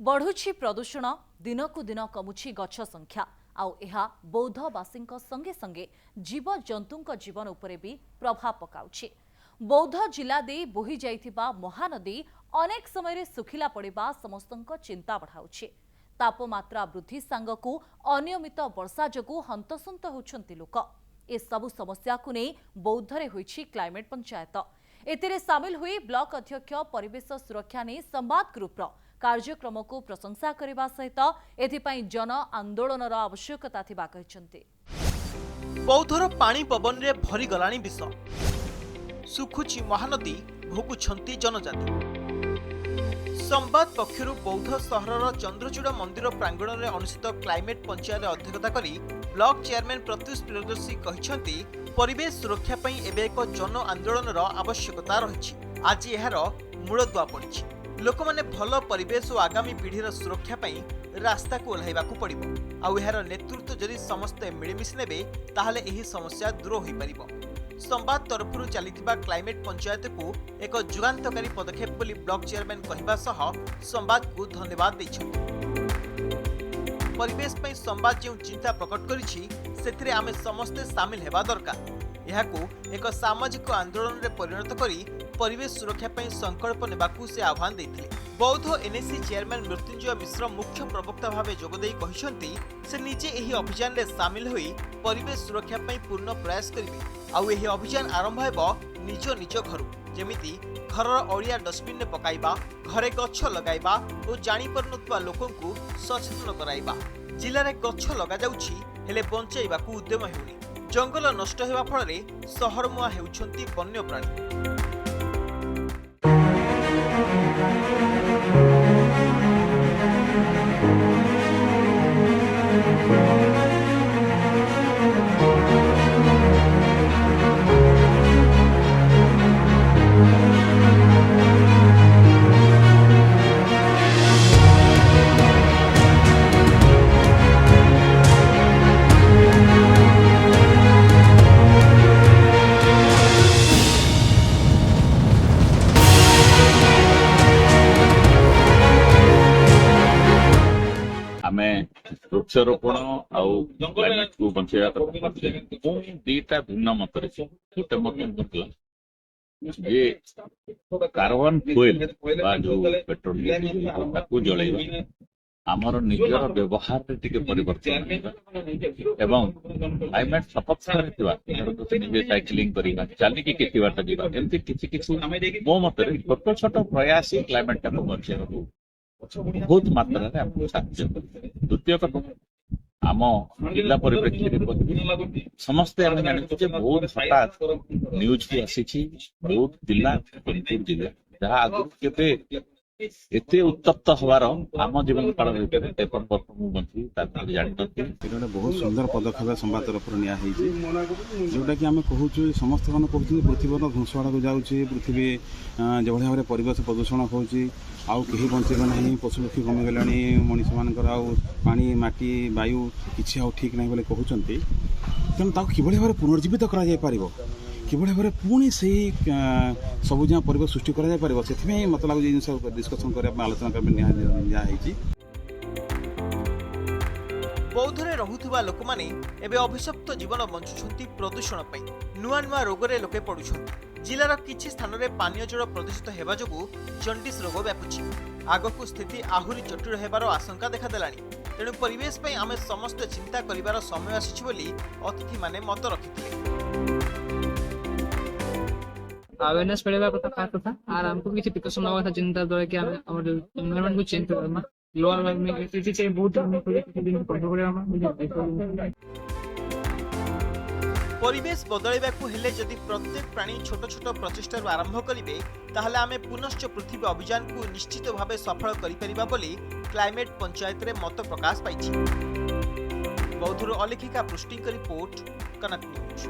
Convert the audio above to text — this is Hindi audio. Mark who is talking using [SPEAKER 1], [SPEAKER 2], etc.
[SPEAKER 1] बढ़ुछि प्रदूषण दिनकु दिन कमुछि गछ संख्या आउ एहा बौद्धवासी संगे संगे जीव जंतुंक जीवन उपरे भी प्रभाव पकाउछि। बौद्ध जिला दे बोही जाइथिबा महानदी अनेक समय सुखिला पड़िबा समस्तंक चिंता बढ़ाउछि। तापमात्रा वृद्धि सांगकु अनियमित वर्षा जोगु हंतसंत होउछंती लोक। ए सबु समस्या को नहीं बौद्धरे होइछि क्लाइमेट पंचायत। एतिरे सामिल हुई ब्लॉक अध्यक्ष परिवेश सुरक्षा ने संवाद ग्रुपर कार्यक्रम को प्रशंसा करने सहित एथिपाई जन आंदोलनर आवश्यकता थिबा कहिसंती।
[SPEAKER 2] बौद्धर पानी पवन रे भरी गलाणी विष सुखुची महानदी भोगुछंती जनजाति। संवाद पक्षर बौद्ध सहरर चंद्रचूड़ मंदिर प्रांगण में अनुष्ठित क्लाइमेट पंचायत अध्यक्षता करी ब्लॉक चेयरमैन प्रत्युष प्रियदर्शी कहिसंती परिवेश सुरक्षा पई एबे एक जन आंदोलनर आवश्यकता रहिछि। आज एहार मूलदुआ पड़िछि। लोकमाने भल परिवेश और आगामी पीढ़ीर सुरक्षा पई रास्ता को ओह्लाइबाकू पड़िबो। आउ एहार नेतृत्व जदि समस्ते मिलिमिशि नेबे ताहले एही समस्या दूर होई परिबो। संवाद तरफरु चलिथिबा क्लाइमेट पंचायत को एक जुगान्तकारी पदक्षेप बोली ब्लॉक चेयरमैन कहिबा सह संवाद को धन्यवाद दैछथि। परिवेश पई संवाद जो चिंता प्रकट करिछि सेथिरे आमे समस्ते शामिल हेबा दरकार। एहाकू एक सामाजिक आंदोलन रे परिणत करी परिवेश सुरक्षा पई संकल्प नेबाकू से आह्वान दैथिले। बौद्ध एनएसी चेयरमैन मृत्युंजय मिश्र मुख्य प्रवक्ता भावे जोगदेई कहिसंती से निजे एही अभियान रे शामिल होई परिवेश सुरक्षा पई पूर्ण प्रयास करिवे। आउ एही अभियान आरंभ हेबो निज निज घरु, जेमिति घरर अड़िया डस्टबिन ने पकाइबा, घरे गछ लगाइबा और जानि परनुतबा लोकंकु सचेतन कराइबा। जिल्ला रे गछ लगा जाउछि हेले बंचाइबाकू उद्यम हेउनी। जंगल नष्ट हेबा फଳରେ सहरमुआ हेउछंती वन्य प्राणी।
[SPEAKER 3] वृक्षरोपण आउ क्लाइमेट को बचाइबा दीटा भिन्न मत गोटे मत ये कार्बन फ्यूएल जो पेट्रोल जलैबा आमर निजर व्यवहार टिके परिवर्तन एवं क्लाइमेट सपक्ष साइक्लिंग करवा चलिकी किसी बाट जावा एमती किसी मो मत छोट छोट प्रयास क्लाइमेट को बचाइबा बहुत मात्रा द्वितीय कथा आम जिला परिप्रेक्षी समस्ते जानते बहुत हठात न्यूज भी आसी बहुत जिला जिला जहाँ आगे के एते उत्तप्त हवार आम जीवन काल बंची
[SPEAKER 4] गोटे बहुत सुंदर पदक्षेप संवाद तरफ जोटा कि आम कहूँ समस्त मैंने कहते पृथ्वी ध्वंसवाड़ा को जाऊँगी पृथ्वी जो भाव में परिवेश प्रदूषण होची आउ कहीं बंचेबे नहीं पशुपक्षी कमिगला मनीष मानकर पानी माटी वायु किसी आउ ठीक नहीं बोले कहते तेणु कि भाव पुनर्जीवित कर किभली भाव पुणी से सब जहाँ परिवेश सृष्टि कर मत लगे जिन डिस्कसन करने आलोचना करने।
[SPEAKER 2] बौद्धरे रहुथिबा लोकमाने एबे अभिशप्त जीवन बंचुछंती प्रदूषण पई। नुआ नुआ रोगरे लोके पडुछंती। जिलार किछि स्थान रे पानीय जल प्रदूषित हेबा जोगु जंडिस रोग व्यापुछि। आगकु स्थिति आहुरी जटिल हेबार आशंका देखा देलानी। तेणु परिवेश पई आमे समस्त चिंता करिवार समय आसिछि बोली अतिथि माने मत रखिथिले।
[SPEAKER 5] अवेयरनेस पड़ेगा कथा और हमको किसी प्रिकॉशन होगा था चिंता द्वारा कि हमें हमारे एनवायरनमेंट को चेंज करना लोअर में किसी से बहुत दिन पड़ेगा।
[SPEAKER 2] परिवेश बदलैबाकू हेले जदि प्रत्येक प्राणी छोट छोट प्रचेष्टार आरंभ करिवे ताहले आमे पुनश्च पृथ्वी अभियान को निश्चित भावे सफल करि परिबा बोली क्लाइमेट पंचायत रे मत प्रकाश पाइछि। बौद्धर अलेखिका पृष्टिंग रिपोर्ट कनक न्यूज।